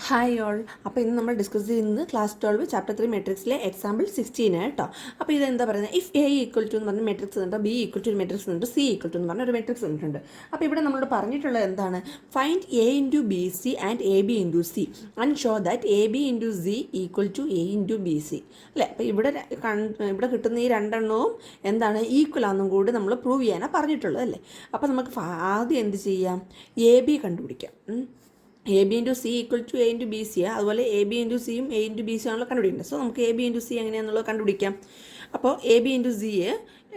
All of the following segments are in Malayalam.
Hi all. അപ്പോൾ ഇന്ന് നമ്മൾ ഡിസ്കസ് ചെയ്യുന്നത് ക്ലാസ് 12 ചാപ്റ്റർ 3 മെട്രിക്സിലെ എക്സാമ്പിൾ 16 കേട്ടോ. അപ്പോൾ ഇതെന്താ പറയുന്നത്, ഇഫ് എ ഈക്വൽ ടു എന്ന് പറഞ്ഞ മെട്രിക്സ് ഉണ്ട്, ബി ഈക്വൽ ടു മെട്രിക്സ് ഉണ്ട്, സി ഈക്വൽ ടു എന്ന് പറഞ്ഞ ഒരു മെട്രിക്സ് ഉണ്ട്. അപ്പോൾ ഇവിടെ നമ്മളോട് പറഞ്ഞിട്ടുള്ളത് എന്താണ്, find A into B C and A B into C and show that A B into C equal to A into B C അല്ലേ. അപ്പോൾ ഇവിടെ കിട്ടുന്ന ഈ രണ്ടെണ്ണവും എന്താണ്, ഈക്വൽ ആണെന്നും കൂടി നമ്മൾ പ്രൂവ് ചെയ്യാനാണ് പറഞ്ഞിട്ടുള്ളത് അല്ലേ. അപ്പോൾ നമുക്ക് ആദ്യം എന്ത് ചെയ്യാം, എ ബി കണ്ടുപിടിക്കാം. A B into C equal to A into B C അതുപോലെ എ ബി ഇൻറ്റു സിയും എ ഇൻറ്റു ബി സി ആണല്ലോ കണ്ടുപിടിക്കുന്നത്. സോ നമുക്ക് എ ബി ഇൻറ്റു സി എങ്ങനെയാണെന്നുള്ളത് കണ്ടുപിടിക്കാം. അപ്പോൾ എ ബി ഇൻറ്റു സി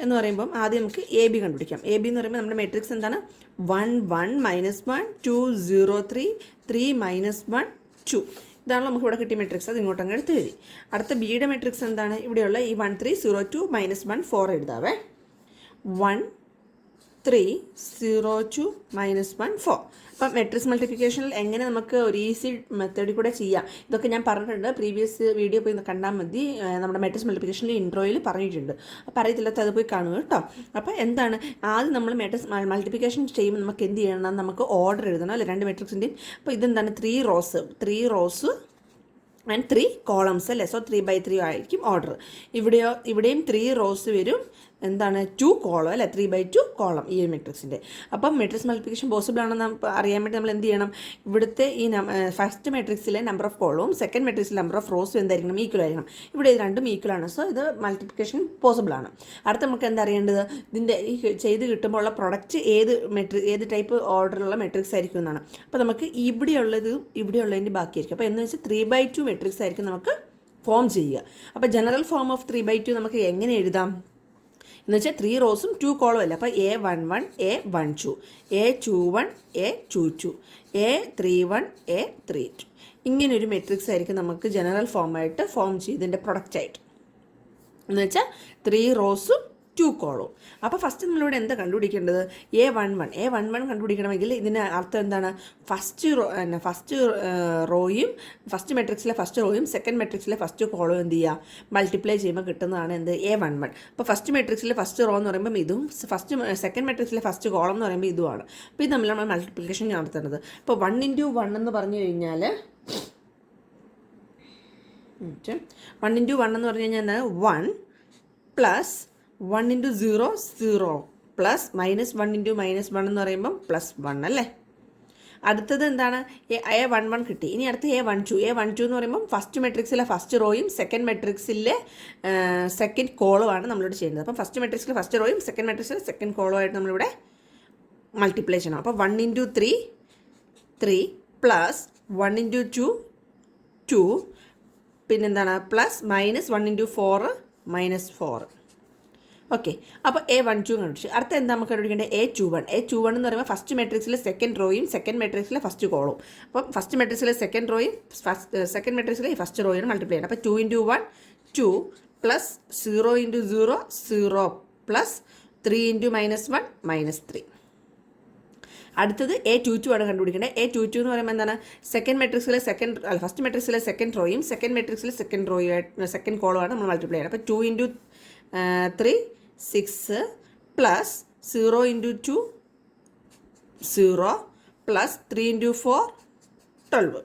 എന്ന് പറയുമ്പം ആദ്യം നമുക്ക് എ ബി കണ്ടുപിടിക്കാം. എ ബി എന്ന് പറയുമ്പോൾ നമ്മുടെ മെട്രിക്സ് എന്താണ്, 1 1 -1 2 0 3 3 -1 2 ഇതാണല്ലോ നമുക്ക് ഇവിടെ കിട്ടിയ മെട്രിക്സ്. അത് ഇങ്ങോട്ട് അങ്ങ് എടുത്ത് എഴുതി. അടുത്ത ബിയുടെ മെട്രിക്സ് എന്താണ്, ഇവിടെയുള്ള ഈ 1 3 0 2 -1 4 എഴുതാവേ. 1 3 0 2 -1 4. അപ്പം മെട്രിക്സ് മൾട്ടിപ്ലിക്കേഷനിൽ എങ്ങനെ നമുക്ക് ഒരു ഈസി മെത്തേഡിൽ കൂടെ ചെയ്യാം, ഇതൊക്കെ ഞാൻ പറഞ്ഞിട്ടുണ്ട്. പ്രീവിയസ് വീഡിയോ പോയി കണ്ടാൽ മതി. നമ്മുടെ മെട്രിക്സ് മൾട്ടിപ്ലിക്കേഷനിൽ ഇൻട്രോയിൽ പറഞ്ഞിട്ടുണ്ട്. അപ്പോൾ അറിയത്തില്ലാത്ത അത് പോയി കാണുക കേട്ടോ. അപ്പോൾ എന്താണ്, ആദ്യം നമ്മൾ മെട്രിക്സ് മൾട്ടിപ്ലിക്കേഷൻ ചെയ്യുമ്പോൾ നമുക്ക് എന്ത് ചെയ്യണം, നമുക്ക് ഓർഡർ എഴുതണം അല്ലേ രണ്ട് മെട്രിക്സിൻ്റെയും. അപ്പോൾ ഇതെന്താണ്, 3 റോസ് ആൻഡ് 3 കോളംസ് അല്ലേ. സോ 3 by 3 ആയിരിക്കും ഓർഡർ. ഇവിടെയും 3 റോസ് വരും, എന്താണ് 2 കോളം അല്ലേ, 3 by 2 കോളം ഈ മെട്രിക്സിൻ്റെ. അപ്പം മെട്രിക്സ് മൾട്ടിപ്ലിക്കേഷൻ പോസിബിൾ ആണെന്ന് അറിയാൻ വേണ്ടി നമ്മൾ എന്ത് ചെയ്യണം, ഇവിടുത്തെ ഈ ഫസ്റ്റ് മെട്രിക്സിലെ നമ്പർ ഓഫ് കോളവും സെക്കൻഡ് മെട്രിക്സിലെ നമ്പർ ഓഫ് റോസും എന്തായിരിക്കണം, ഈക്വൽ ആയിരിക്കണം. ഇവിടെ ഇത് രണ്ടും ഈക്വൽ ആണ്. സോ ഇത് മൾട്ടിപ്ലിക്കേഷൻ പോസിബിൾ ആണ്. അടുത്ത നമുക്ക് എന്താ അറിയേണ്ടത്, ഇതിൻ്റെ ഈ ചെയ്ത് കിട്ടുമ്പോൾ ഉള്ള പ്രൊഡക്റ്റ് ഏത് ടൈപ്പ് ഓർഡറിലുള്ള മെട്രിക്സ് ആയിരിക്കും എന്നാണ്. അപ്പോൾ നമുക്ക് ഇവിടെയുള്ളതിൻ്റെ ബാക്കിയായിരിക്കും. അപ്പോൾ എന്ന് വെച്ചാൽ 3 by 2 മെട്രിക്സ് ആയിരിക്കും നമുക്ക് ഫോം ചെയ്യുക. അപ്പോൾ ജനറൽ ഫോം ഓഫ് 3 by 2 നമുക്ക് എങ്ങനെ എഴുതാം എന്ന് വെച്ചാൽ 3 റോസും 2 കോളം അല്ല. അപ്പോൾ A11 A12 A21 A22 A31 A32 ഇങ്ങനൊരു മെട്രിക്സ് ആയിരിക്കും നമുക്ക് ജനറൽ ഫോമായിട്ട് ഫോം ചെയ്തതിൻ്റെ പ്രൊഡക്റ്റായിട്ട്. എന്ന് വെച്ചാൽ 3 റോസും 2 കോളവും. അപ്പോൾ ഫസ്റ്റ് നമ്മളിവിടെ എന്താ കണ്ടുപിടിക്കേണ്ടത്, A11 കണ്ടുപിടിക്കണമെങ്കിൽ ഇതിന് അർത്ഥം എന്താണ്, ഫസ്റ്റ് റോയും ഫസ്റ്റ് മെട്രിക്സിലെ ഫസ്റ്റ് റോയും സെക്കൻഡ് മെട്രിക്സിലെ ഫസ്റ്റ് കോളവും എന്ത് ചെയ്യുക, മൾട്ടിപ്ലൈ ചെയ്യുമ്പോൾ കിട്ടുന്നതാണ് എന്ത്, A11. അപ്പോൾ ഫസ്റ്റ് മെട്രിക്സിലെ ഫസ്റ്റ് റോ എന്ന് പറയുമ്പോൾ ഇതും സെക്കൻഡ് മെട്രിക്സിലെ ഫസ്റ്റ് കോളം എന്ന് പറയുമ്പോൾ ഇതുമാണ്. അപ്പോൾ ഇത് നമ്മൾ മൾട്ടിപ്ലിക്കേഷൻ നടത്തേണ്ടത്. ഇപ്പോൾ 1 × 1 എന്ന് പറഞ്ഞു കഴിഞ്ഞാൽ 1 × 1 എന്ന് പറഞ്ഞു കഴിഞ്ഞാൽ 1 + 1 × 0 0 പ്ലസ് -1 × -1 എന്ന് പറയുമ്പം +1 അല്ലേ. അടുത്തത് എന്താണ്, A11 കിട്ടി. ഇനി അടുത്ത് A12 എന്ന് പറയുമ്പം ഫസ്റ്റ് മെട്രിക്സിലെ ഫസ്റ്റ് റോയും സെക്കൻഡ് മെട്രിക്സിലെ സെക്കൻഡ് കോളുമാണ് നമ്മളിവിടെ ചെയ്യുന്നത്. അപ്പം ഫസ്റ്റ് മെട്രിക്സിലെ ഫസ്റ്റ് റോയും സെക്കൻഡ് മെട്രിക്സിലെ സെക്കൻഡ് കോളുമായിട്ട് നമ്മളിവിടെ മൾട്ടിപ്ലൈ ചെയ്യണം. അപ്പോൾ 1 × 3 3 പ്ലസ് 1 × 2 2 പിന്നെന്താണ് പ്ലസ് -1 × 4 -4. ഓക്കെ. അപ്പോൾ A12 കണ്ടുപിടിച്ചു. അടുത്ത എന്താ നമുക്ക് കണ്ടുപിടിക്കേണ്ടത്, A21 എന്ന് പറയുമ്പോൾ ഫസ്റ്റ് മെട്രിക്സിലെ സെക്കൻഡ് റോയും സെക്കൻഡ് മെട്രിക്സിലെ ഫസ്റ്റ് കോളും. അപ്പം ഫസ്റ്റ് മെട്രിക്സിലെ സെക്കൻഡ് റോയും സെക്കൻഡ് മെട്രിക്സിലെ ഫസ്റ്റ് റോയും മൾട്ടിപ്ലൈ ചെയ്യണം. അപ്പോൾ 2 × 1 2 പ്ലസ് 0 × 0 0 പ്ലസ് 3 × -1 -3. അടുത്തത് A22 ആണ് കണ്ടുപിടിക്കേണ്ടത്. A22 എന്ന് പറയുമ്പോൾ എന്താണ്, ഫസ്റ്റ് മെട്രിക്സിലെ സെക്കൻഡ് റോയും സെക്കൻഡ് മെട്രിക്സിലെ സെക്കൻഡ് കോളുമാണ് നമ്മൾ മൾട്ടിപ്ലൈ ചെയ്യണം. അപ്പോൾ 2 × 3 6 പ്ലസ് 0 × 2 0 പ്ലസ് 3 × 4 12.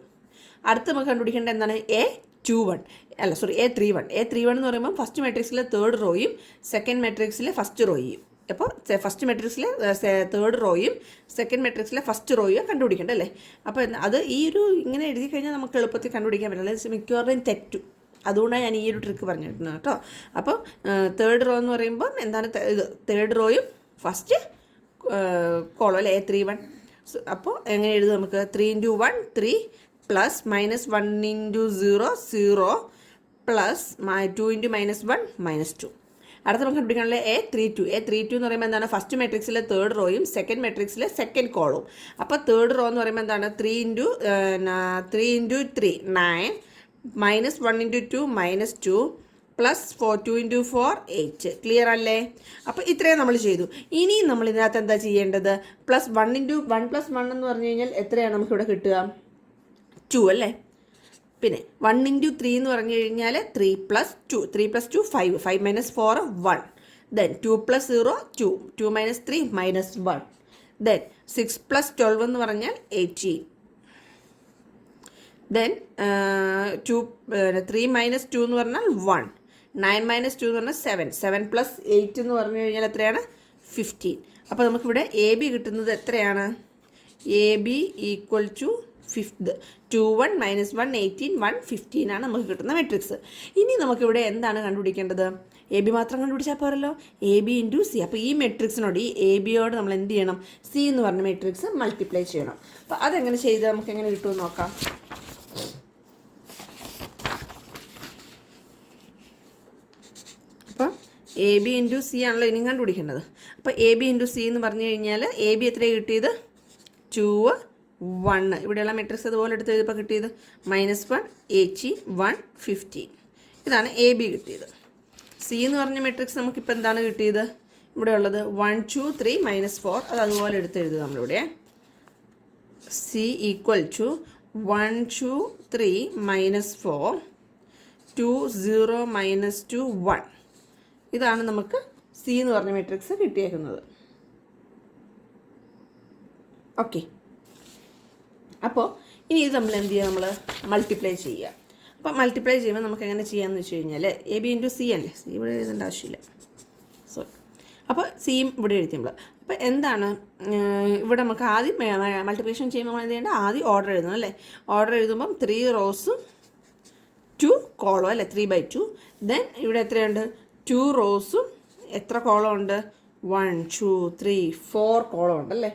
അടുത്ത് നമുക്ക് കണ്ടുപിടിക്കേണ്ടത് എന്താണ്, A31 എന്ന് പറയുമ്പോൾ ഫസ്റ്റ് മെട്രിക്സിലെ തേർഡ് റോയും സെക്കൻഡ് മെട്രിക്സിലെ ഫസ്റ്റ് റോയും. അപ്പോൾ ഫസ്റ്റ് മെട്രിക്സിലെ തേർഡ് റോയും സെക്കൻഡ് മെട്രിക്സിലെ ഫസ്റ്റ് റോയും കണ്ടുപിടിക്കേണ്ടത് അല്ലേ. അപ്പോൾ അത് ഇങ്ങനെ എഴുതി കഴിഞ്ഞാൽ നമുക്ക് എളുപ്പത്തിൽ കണ്ടുപിടിക്കാൻ പറ്റില്ല, മിക്കവാറും തെറ്റും. അതുകൊണ്ടാണ് ഞാൻ ഈ ഒരു ട്രിക്ക് പറഞ്ഞിരുന്നത് കേട്ടോ. അപ്പോൾ തേർഡ് റോ എന്ന് പറയുമ്പോൾ എന്താണ്, തേർഡ് റോയും ഫസ്റ്റ് കോളം അല്ലേ, A31. അപ്പോൾ എങ്ങനെ എഴുതും നമുക്ക്, 3 × 1 3 പ്ലസ് -1 × 0 0 പ്ലസ് 2 × -1 -2. അടുത്ത നമുക്ക് കണ്ടുപിടിക്കാനുള്ള A32 എന്ന് പറയുമ്പോൾ എന്താണ്, ഫസ്റ്റ് മെട്രിക്സിലെ തേർഡ് റോയും സെക്കൻഡ് മെട്രിക്സിലെ സെക്കൻഡ് കോളവും. അപ്പോൾ തേർഡ് റോ എന്ന് പറയുമ്പോൾ എന്താണ്, 3 × 3 9 -1 × 2 -2 പ്ലസ് 2 × 4 8. ക്ലിയർ അല്ലേ. അപ്പോൾ ഇത്രയും നമ്മൾ ചെയ്തു. ഇനി നമ്മൾ ഇതിനകത്ത് എന്താ ചെയ്യേണ്ടത്, +1 × 1 + 1 എന്ന് പറഞ്ഞു കഴിഞ്ഞാൽ എത്രയാണ് നമുക്കിവിടെ കിട്ടുക, 2 അല്ലേ. പിന്നെ 1 × 3 എന്ന് പറഞ്ഞു കഴിഞ്ഞാൽ 3 + 2 3 + 2 5 5 - 4 1. ദെൻ 2 + 0 2 2 - 3 -1. ദെൻ 6 + 12 എന്ന് പറഞ്ഞാൽ 18. ദെൻ 3 മൈനസ് 2 എന്ന് പറഞ്ഞാൽ 1, 9 മൈനസ് 2 എന്ന് പറഞ്ഞാൽ 7, 7 പ്ലസ് 8 എന്ന് പറഞ്ഞു കഴിഞ്ഞാൽ എത്രയാണ്? 15. അപ്പോൾ നമുക്കിവിടെ എ ബി കിട്ടുന്നത് എത്രയാണ്? A B equal to 21 minus 1 18 1 15 ആണ് നമുക്ക് കിട്ടുന്ന മെട്രിക്സ്. ഇനി നമുക്കിവിടെ എന്താണ് കണ്ടുപിടിക്കേണ്ടത്? എ ബി മാത്രം കണ്ടുപിടിച്ചാൽ പോരല്ലോ, എ ബി ഇൻറ്റു സി. അപ്പോൾ ഈ മെട്രിക്സിനോട്, ഈ എ ബിയോട് നമ്മൾ എന്ത് ചെയ്യണം? സി എന്ന് പറഞ്ഞ മെട്രിക്സ് മൾട്ടിപ്ലൈ ചെയ്യണം. അപ്പോൾ അതെങ്ങനെ ചെയ്താൽ നമുക്ക് എങ്ങനെ കിട്ടുമെന്ന് നോക്കാം. അപ്പോൾ എ ബി ഇൻറ്റു സി ആണല്ലോ ഇനിയും കണ്ടുപിടിക്കേണ്ടത്. അപ്പോൾ എ ബി ഇൻറ്റു സി എന്ന് പറഞ്ഞു കഴിഞ്ഞാൽ എ ബി എത്രയാണ് കിട്ടിയത്? 2 1. ഇവിടെയുള്ള മെട്രിക്സ് അതുപോലെ എടുത്ത് എഴുതിയപ്പോൾ കിട്ടിയത് -1 18 1 15. ഇതാണ് എ ബി കിട്ടിയത്. സി എന്ന് പറഞ്ഞ മെട്രിക്സ് നമുക്കിപ്പോൾ എന്താണ് കിട്ടിയത്? ഇവിടെ ഉള്ളത് 1 2 3 -4. അത് അതുപോലെ എടുത്ത് എഴുതുക നമ്മളിവിടെ. C equal to 1 2 3 -4 2 0 -2 1. ഇതാണ് നമുക്ക് സി എന്ന് പറഞ്ഞ മെട്രിക്സ് കിട്ടിയേക്കുന്നത്. ഓക്കെ, അപ്പോൾ ഇനി ഇത് നമ്മൾ എന്ത് ചെയ്യുക? നമ്മൾ മൾട്ടിപ്ലൈ ചെയ്യുക. അപ്പോൾ മൾട്ടിപ്ലൈ ചെയ്യുമ്പോൾ നമുക്ക് എങ്ങനെ ചെയ്യാമെന്ന് വെച്ച് കഴിഞ്ഞാൽ എ ബി ഇൻറ്റു സി അല്ലേ, സി ഇവിടെ എഴുതേണ്ട ആവശ്യമില്ല, സോറി. അപ്പോൾ സിയും ഇവിടെ എഴുതി നമ്മൾ. അപ്പോൾ എന്താണ് ഇവിടെ നമുക്ക് ആദ്യം മൾട്ടിപ്ലിക്കേഷൻ ചെയ്യുമ്പോൾ നമ്മൾ എന്ത് ചെയ്യേണ്ടത്? ആദ്യം ഓർഡർ എഴുതണം അല്ലേ. ഓർഡർ എഴുതുമ്പം 3 റോസും 2 കോളം അല്ലേ, 3/2. ദെൻ ഇവിടെ എത്രയുണ്ട്? 2 റോസും എത്ര കോളം ഉണ്ട്? 1 2 3 4 കോളം ഉണ്ടല്ലേ.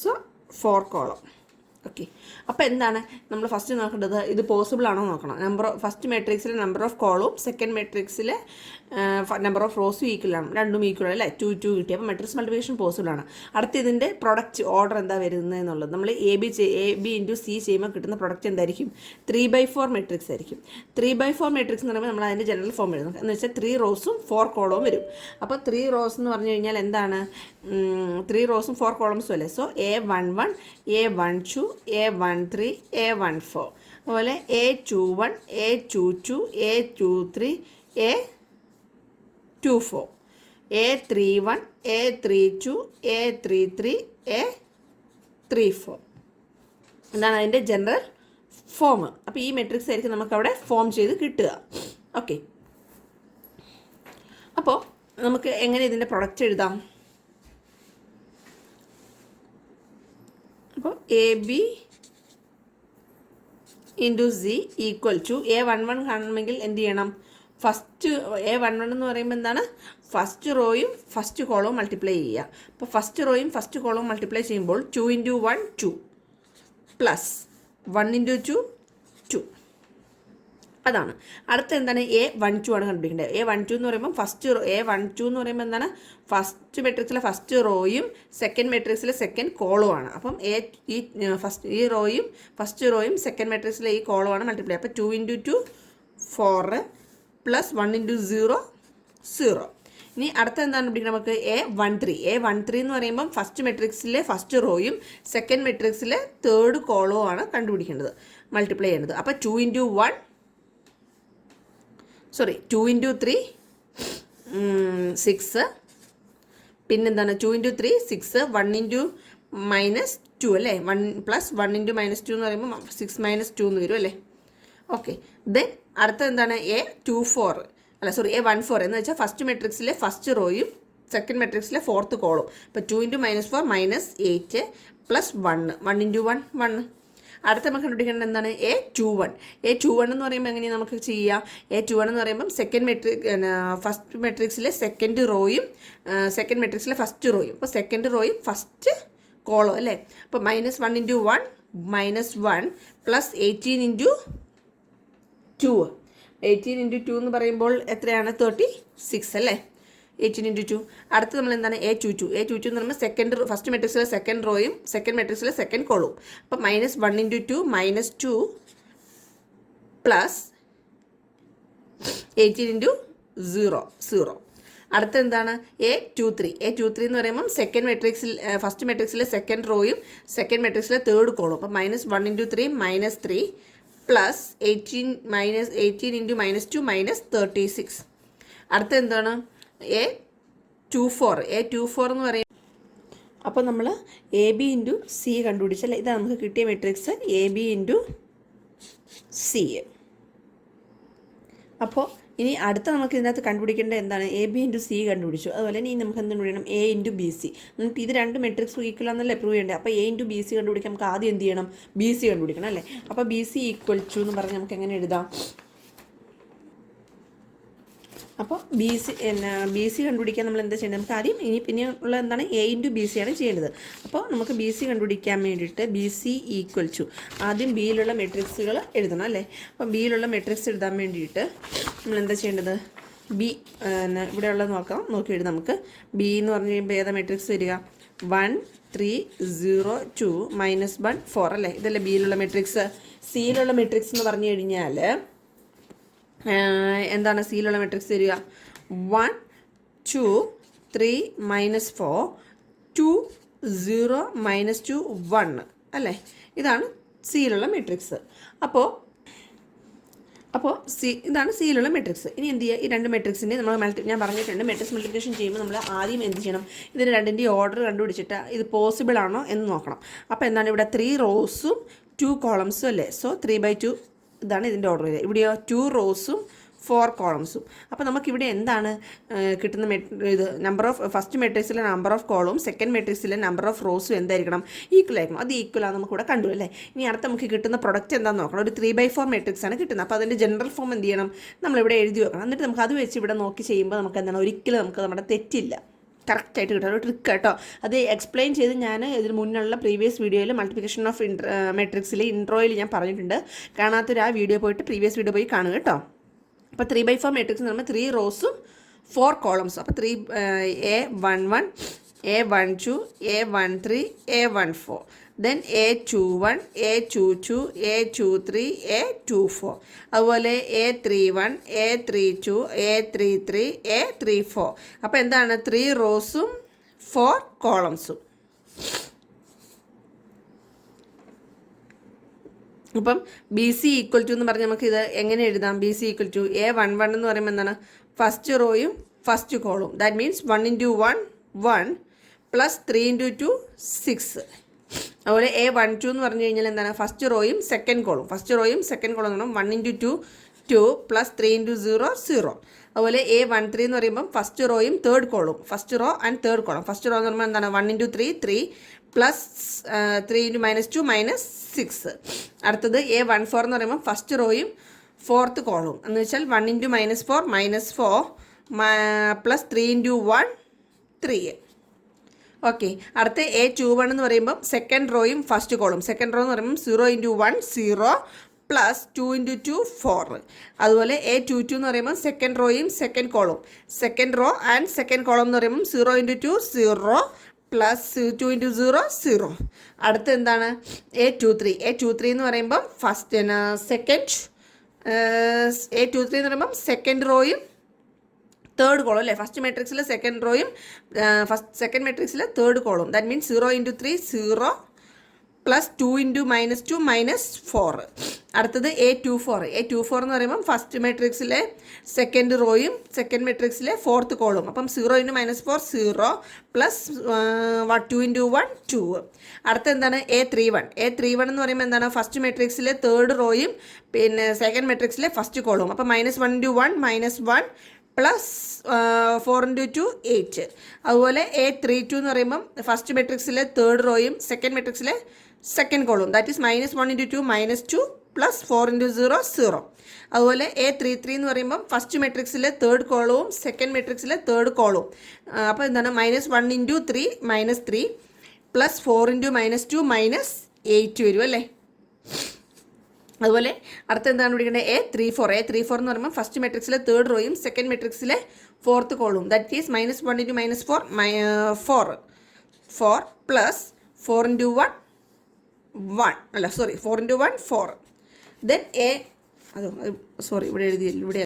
So 4 column. ഓക്കെ, അപ്പോൾ എന്താണ് നമ്മൾ ഫസ്റ്റ് നോക്കേണ്ടത്? ഇത് പോസിബിൾ ആണോ നോക്കണം. ഫസ്റ്റ് മെട്രിക്സിലെ നമ്പർ ഓഫ് കോളവും സെക്കൻഡ് മെട്രിക്സിലെ നമ്പർ ഓഫ് റോസും ഈക്വൽ ആണ്, രണ്ടും ഈക്വൽ അല്ലേ. 2 2 കിട്ടി. അപ്പോൾ മെട്രിക്സ് മൾട്ടിപ്ലിക്കേഷൻ പോസിബിൾ ആണ്. അടുത്ത ഇതിൻ്റെ പ്രൊഡക്റ്റ് ഓർഡർ എന്താ വരുന്നത് എന്നുള്ളത് നമ്മൾ എ ബി ഇൻറ്റു സി ചെയ്യുമ്പോൾ കിട്ടുന്ന പ്രൊഡക്റ്റ് എന്തായിരിക്കും? 3/4 മെട്രിക്സ് ആയിരിക്കും. 3/4 മെട്രിക്സ് എന്ന് പറയുമ്പോൾ നമ്മൾ അതിൻ്റെ ജനറൽ ഫോം എഴുതുന്നത് എന്ന് വെച്ചാൽ 3 റോസും 4 കോളവും വരും. അപ്പോൾ 3 റോസ് എന്ന് പറഞ്ഞു കഴിഞ്ഞാൽ എന്താണ്? 3 റോസും 4 കോളംസും അല്ലേ. So A11 A12 A13 A14. അതുപോലെ A21 A22 A23 A24 A31 A32 A33 A34. എന്താണ് അതിൻ്റെ ജനറൽ ഫോം. അപ്പോൾ ഈ മെട്രിക്സ് ആയിരിക്കും നമുക്കവിടെ ഫോം ചെയ്ത് കിട്ടുക. ഓക്കെ, അപ്പോൾ നമുക്ക് എങ്ങനെ ഇതിൻ്റെ പ്രൊഡക്റ്റ് എഴുതാം? അപ്പോൾ A B into C equal to A11 കാണണമെങ്കിൽ എന്ത് ചെയ്യണം? ഫസ്റ്റ് A11 എന്ന് പറയുമ്പോൾ എന്താണ്? ഫസ്റ്റ് റോയും ഫസ്റ്റ് കോളവും മൾട്ടിപ്ലൈ ചെയ്യുക. അപ്പോൾ ഫസ്റ്റ് റോയും ഫസ്റ്റ് കോളവും മൾട്ടിപ്ലൈ ചെയ്യുമ്പോൾ 2 × 1 2 പ്ലസ് 1 × 2 2. അതാണ്. അടുത്ത എന്താണ്? A12 ആണ് കണ്ടുപിടിക്കേണ്ടത്. A12 എന്ന് പറയുമ്പോൾ A12 എന്ന് പറയുമ്പോൾ എന്താണ്? ഫസ്റ്റ് മെട്രിക്സിലെ ഫസ്റ്റ് റോയും സെക്കൻഡ് മെട്രിക്സിലെ സെക്കൻഡ് കോളുമാണ്. അപ്പം ഈ റോയും ഫസ്റ്റ് റോയും സെക്കൻഡ് മെട്രിക്സിലെ ഈ കോളുമാണ് മൾട്ടിപ്ലൈ. അപ്പോൾ 2 × 2 4 പ്ലസ് 1 × 0 0. ഇനി അടുത്ത എന്താണ് പിടിക്കുന്നത്? നമുക്ക് A13 എന്ന് പറയുമ്പം ഫസ്റ്റ് മെട്രിക്സിലെ ഫസ്റ്റ് റോയും സെക്കൻഡ് മെട്രിക്സിലെ തേർഡ് കോളവും ആണ് കണ്ടുപിടിക്കേണ്ടത്, മൾട്ടിപ്ലൈ ചെയ്യേണ്ടത്. അപ്പോൾ 2 × 3 6. പിന്നെന്താണ്? 2 × 3 6 1 × -2 അല്ലേ. 1 പ്ലസ് 1 × -2 എന്ന് പറയുമ്പോൾ 6 - 2 എന്ന് വരും അല്ലേ. ഓക്കെ, ദെൻ അടുത്ത എന്താണ്? A14 എന്ന് വെച്ചാൽ ഫസ്റ്റ് മെട്രിക്സിലെ ഫസ്റ്റ് റോയും സെക്കൻഡ് മെട്രിക്സിലെ ഫോർത്ത് കോളും. അപ്പോൾ 2 × -4 -8 പ്ലസ് 1 1 × 1 1. അടുത്ത നമുക്ക് കണ്ടുപിടിക്കേണ്ടത് എന്താണ്? A21 എന്ന് പറയുമ്പോൾ എങ്ങനെയാണ് നമുക്ക് ചെയ്യുക? A21 എന്ന് പറയുമ്പം ഫസ്റ്റ് മെട്രിക്സിലെ സെക്കൻഡ് റോയും സെക്കൻഡ് മെട്രിക്സിലെ ഫസ്റ്റ് റോയും. അപ്പോൾ സെക്കൻഡ് റോയും ഫസ്റ്റ് കോളം അല്ലേ. അപ്പോൾ -1 × 1 -1 പ്ലസ് 18 × 2. 18 × 2 എന്ന് പറയുമ്പോൾ എത്രയാണ്? 36 അല്ലേ. 18 × 2. അടുത്ത് നമ്മൾ എന്താണ്? A22 എന്ന് പറയുമ്പോൾ ഫസ്റ്റ് മെട്രിക്സിലെ സെക്കൻഡ് റോയും സെക്കൻഡ് മെട്രിക്സിലെ സെക്കൻഡ് കോളും. അപ്പോൾ -1 × 2 -2 പ്ലസ് 18 × 0 അടുത്ത എന്താണ്? A23 എന്ന് പറയുമ്പം ഫസ്റ്റ് മെട്രിക്സിലെ സെക്കൻഡ് റോയും സെക്കൻഡ് മെട്രിക്സിലെ തേർഡ് കോളും. അപ്പോൾ -1 × 3 -3 പ്ലസ് 18 × -2 -36. അടുത്ത എന്താണ്? A24 എന്ന് പറയും. അപ്പോൾ നമ്മൾ എ ബി ഇൻറ്റു സി കണ്ടുപിടിച്ചല്ലേ. ഇതാണ് നമുക്ക് കിട്ടിയ matrix. A B into C. അപ്പോൾ ഇനി അടുത്ത നമുക്ക് ഇതിനകത്ത് കണ്ടുപിടിക്കേണ്ടത് എന്താണ്? എ ബി ഇൻറ്റു സി കണ്ടുപിടിച്ചു. അതുപോലെ ഇനി നമുക്ക് എന്ത് കണ്ടുപിടിക്കണം? A into B C. നമുക്ക് ഇത് രണ്ട് മെട്രിക്സ് ഈക്വൽ ആണെന്നല്ലേ പ്രൂവ് ചെയ്യേണ്ടത്. അപ്പോൾ എ ഇൻറ്റു ബി സി കണ്ടുപിടിക്കാൻ നമുക്ക് ആദ്യം എന്ത് ചെയ്യണം? ബി സി കണ്ടുപിടിക്കണം അല്ലേ. അപ്പോൾ ബി സി ഈക്വൽ ടു എന്ന് പറഞ്ഞ് നമുക്ക് എങ്ങനെ എഴുതാം? അപ്പോൾ ബി സി കണ്ടുപിടിക്കാൻ നമ്മൾ എന്താ ചെയ്യേണ്ടത്? നമുക്ക് ആദ്യം പിന്നെ ഉള്ള എന്താണ്? എ ഇൻറ്റു ബി സി ആണ് ചെയ്യേണ്ടത്. അപ്പോൾ നമുക്ക് ബി സി കണ്ടുപിടിക്കാൻ വേണ്ടിയിട്ട് ബി സി ഈക്വൽ ടു ആദ്യം ബിയിലുള്ള മെട്രിക്സുകൾ എഴുതണം അല്ലേ. അപ്പം ബിയിലുള്ള മെട്രിക്സ് എഴുതാൻ വേണ്ടിയിട്ട് നമ്മൾ എന്താ ചെയ്യേണ്ടത്? ബി ഇവിടെയുള്ളത് നോക്കി എഴുതാം. നമുക്ക് ബി എന്ന് പറഞ്ഞു കഴിയുമ്പോൾ ഏതാ മെട്രിക്സ് വരിക? 1 3 0 2 -1 4 അല്ലേ. ഇതല്ലേ ബിയിലുള്ള മെട്രിക്സ്. സിയിലുള്ള മെട്രിക്സ് എന്ന് പറഞ്ഞു കഴിഞ്ഞാൽ എന്താണ് സിയിലുള്ള മെട്രിക്സ് വരിക? 1 2 3 -4 2 0 -2 1 അല്ലേ. ഇതാണ് സിയിലുള്ള മെട്രിക്സ്. അപ്പോൾ ഇതാണ് സിയിലുള്ള മെട്രിക്സ്. ഇനി എന്ത് ചെയ്യുക? ഈ രണ്ട് മെട്രിക്സിൻ്റെ നമ്മൾ ഞാൻ പറഞ്ഞിട്ടുണ്ട്, മെട്രിക്സ് മൾട്ടിപ്ലിക്കേഷൻ ചെയ്യുമ്പോൾ നമ്മൾ ആദ്യം എന്ത് ചെയ്യണം? ഇതിന് രണ്ടിൻ്റെ ഓർഡർ കണ്ടുപിടിച്ചിട്ട് ഇത് പോസിബിൾ ആണോ എന്ന് നോക്കണം. അപ്പോൾ എന്താണ് ഇവിടെ 3 റോസും 2 കോളംസും അല്ലേ. സോ 3/2 ഇതാണ് ഇതിൻ്റെ ഓർഡർ വരിക. ഇവിടെയോ 2 റോസും 4 കോളംസും. അപ്പോൾ നമുക്കിവിടെ എന്താണ് കിട്ടുന്ന ഇത് നമ്പർ ഓഫ് ഫസ്റ്റ് മെട്രിക്സിലെ നമ്പർ ഓഫ് കോളവും സെക്കൻഡ് മെട്രിക്സിലെ നമ്പർ ഓഫ് റോസും എന്തായിരിക്കണം? ഈക്വൽ ആയിരിക്കണം. അത് ഈക്വൽ ആണ് നമുക്കിവിടെ കണ്ടു അല്ലേ. ഇനി അടുത്ത നമുക്ക് കിട്ടുന്ന പ്രൊഡക്റ്റ് എന്താണെന്ന് നോക്കണം. ഒരു 3/4 മെട്രിക്സ് ആണ് കിട്ടുന്നത്. അപ്പോൾ അതിൻ്റെ ജനറൽ ഫോം എന്ത് ചെയ്യണം? നമ്മളിവിടെ എഴുതി വെക്കണം. എന്നിട്ട് നമുക്ക് അത് വെച്ച് ഇവിടെ നോക്കി ചെയ്യുമ്പോൾ നമുക്ക് എന്താണ് ഒരിക്കലും നമുക്ക് നമ്മുടെ തെറ്റില്ല, കറക്റ്റായിട്ട് കിട്ടും. ഒരു ട്രിക്ക് കേട്ടോ. അത് എക്സ്പ്ലെയിൻ ചെയ്ത് ഞാൻ ഇതിന് മുന്നുള്ള പ്രീവിയസ് വീഡിയോയിൽ മൾട്ടിപ്ലിക്കേഷൻ ഓഫ് മെട്രിക്സിൽ ഇൻട്രോയിൽ ഞാൻ പറഞ്ഞിട്ടുണ്ട്. കാണാത്തൊരു ആ വീഡിയോ പോയിട്ട് പ്രീവിയസ് വീഡിയോ പോയി കാണുക കേട്ടോ. അപ്പോൾ 3/4 മെട്രിക്സ് എന്ന് പറയുമ്പോൾ 3 റോസും 4 കോളംസും. അപ്പോൾ A11 A12 A13 A14 then A21 A22 A23 A24 അതുപോലെ A31 A32 A33 A34. അപ്പോൾ എന്താണ്? 3 റോസും 4 കോളംസും. അപ്പം ബി സി ഈക്വൽ ടു എന്ന് പറഞ്ഞാൽ നമുക്ക് ഇത് എങ്ങനെ എഴുതാം? B C equal to A11 എന്ന് പറയുമ്പോൾ എന്താണ്? ഫസ്റ്റ് റോയും ഫസ്റ്റ് കോളും. That means 1 × 1 1 plus 3 × 2 6. അതുപോലെ A12 എന്ന് പറഞ്ഞു കഴിഞ്ഞാൽ എന്താണ്? ഫസ്റ്റ് റോയും സെക്കൻഡ് കോളും. ഫസ്റ്റ് റോയും സെക്കൻഡ് കോളും എന്ന് പറയുമ്പോൾ 1 × 2 2 പ്ലസ് 3 × 0 0. അതുപോലെ A13 എന്ന് പറയുമ്പം ഫസ്റ്റ് റോയും തേർഡ് കോളും. First row and third column. First row എന്ന് പറയുമ്പോൾ എന്താണ്? 1 × 3 3 പ്ലസ് 3 × -2 -6. അടുത്തത് A14 എന്ന് പറയുമ്പോൾ ഫസ്റ്റ് റോയും ഫോർത്ത് കോളും എന്ന് വെച്ചാൽ 1 × -4 -4 പ്ലസ് 3 × 1 3. ഓക്കെ. അടുത്ത A21 എന്ന് പറയുമ്പം സെക്കൻഡ് റോയും ഫസ്റ്റ് കോളും. സെക്കൻഡ് റോ എന്ന് പറയുമ്പം 0 × 1 0 പ്ലസ് 2 × 2 4. അതുപോലെ A22 എന്ന് പറയുമ്പോൾ സെക്കൻഡ് റോയും സെക്കൻഡ് കോളും. Second row and second column എന്ന് പറയുമ്പം 0 × 2 0 പ്ലസ് 2 × 0 0. അടുത്ത എന്താണ്? A23 എന്ന് പറയുമ്പം ഫസ്റ്റ് സെക്കൻഡ് A23 എന്ന് പറയുമ്പം സെക്കൻഡ് റോയും തേർഡ് കോളം അല്ലേ. ഫസ്റ്റ് മെട്രിക്സിലെ സെക്കൻഡ് റോയും സെക്കൻഡ് മെട്രിക്സിലെ third column. That means 0 × 3 0 plus 2 × -2 -4. അടുത്തത് A24 എന്ന് പറയുമ്പം ഫസ്റ്റ് മെട്രിക്സിലെ സെക്കൻഡ് റോയും സെക്കൻഡ് മെട്രിക്സിലെ ഫോർത്ത് കോളും. അപ്പം 0 × -4 0 പ്ലസ് 2 × 1 2. അടുത്ത എന്താണ്? A31 എന്ന് പറയുമ്പോൾ എന്താണ്? ഫസ്റ്റ് മെട്രിക്സിലെ തേർഡ് റോയും പിന്നെ സെക്കൻഡ് മെട്രിക്സിലെ ഫസ്റ്റ് കോളും. അപ്പം -1 × 1 -1 പ്ലസ് 4 × 2 8. അതുപോലെ A32 എന്ന് പറയുമ്പം ഫസ്റ്റ് മെട്രിക്സിലെ തേർഡ് റോയും സെക്കൻഡ് മെട്രിക്സിലെ സെക്കൻഡ് കോളും. That is -1 × 2 -2 plus 4 × 0 0. അതുപോലെ A33 എന്ന് പറയുമ്പം ഫസ്റ്റ് മെട്രിക്സിലെ തേർഡ് കോളവും സെക്കൻഡ് മെട്രിക്സിലെ തേർഡ് കോളും. അപ്പോൾ എന്താണ്? -1 × 3 -3 പ്ലസ് 4 × -2 -8 വരും അല്ലേ. അതുപോലെ അടുത്ത എന്താണ് പിടിക്കേണ്ടത്? A34 എന്ന് പറയുമ്പോൾ ഫസ്റ്റ് മെട്രിക്സിലെ തേർഡ് റോയും സെക്കൻഡ് മെട്രിക്സിലെ ഫോർത്ത് കോളും. ദാറ്റ് ഈസ് -1 × -4 4 പ്ലസ് 4 × 1 1 അല്ല 4 × 1 4. ദെൻ ഇവിടെ എഴുതിയില്ല, ഇവിടെ